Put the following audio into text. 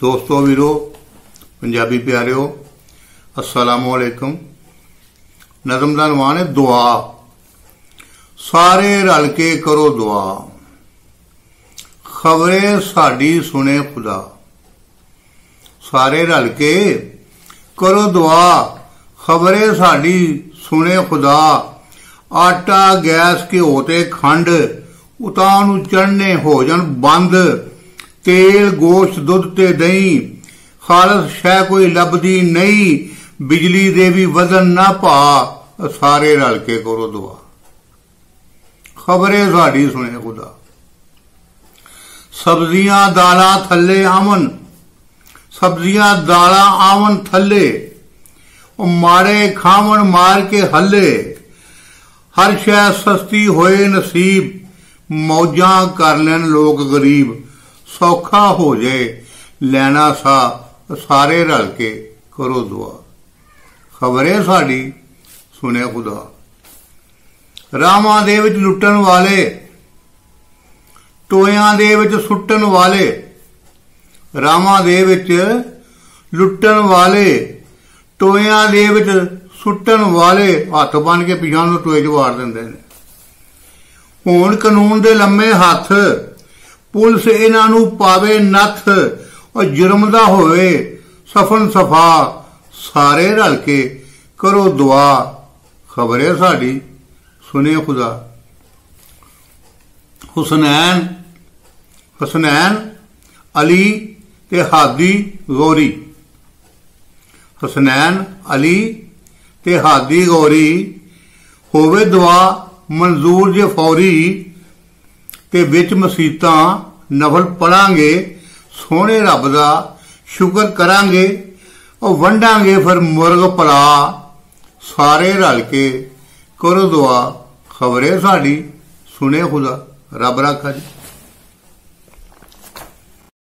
दोस्तों वीरो पंजाबी प्यारिओ अस्सलामु अलैकुम। नज़म दा नवान है दुआ। सारे रल के करो दुआ, खबरे साडी सुने खुदा। सारे रल के करो दुआ, खबरे साडी सुने खुदा। आटा गैस घ्यो ते खंड उतां नूं चढ़ने हो जाण बंद। तेल गोश्त दुध ते दही खालस शै कोई लभदी नहीं। बिजली दे भी वजन ना पा, सारे रल के करो दुआ। खबरे साडी सुने खुदा। सब्जियां दालां थल्ले आवन, सब्जियां दालां आवन थल्ले। माड़े खावन मार के हल्ले। हर शै सस्ती होए नसीब, मौजां कर लैन लोग गरीब। सौखा हो जाए लैना सा, सारे रल के करो दुआ। खबरे साडी सुने खुदा। रामां दे विच लुट्टण वाले, टोयां दे विच सुट्टण वाले। रामां दे विच लुट्टण वाले, टोयां दे विच सुट्टण वाले। हथ बन के पिछां नूं टोए च वार दिंदे ने। हुण कानून दे लम्मे हथ, पुलिस इन्हां नूं पावे नथ। और जुर्म दा होवे सफन सफा, सारे रल के करो दुआ। खबरे साडी सुने खुदा। हुसनैन हसनैन अली ते हादी गौरी। हसनैन अली ते हादी गौरी। होवे दुआ मंजूर जे फौरी। ते विच मसीतां नफल पढ़ांगे, सोहणे रब दा शुक्र करांगे। और वंडांगे फिर मुर्ग भला, सारे रल के करो दुआ। खबरे साडी सुने खुदा। रब राखा जी।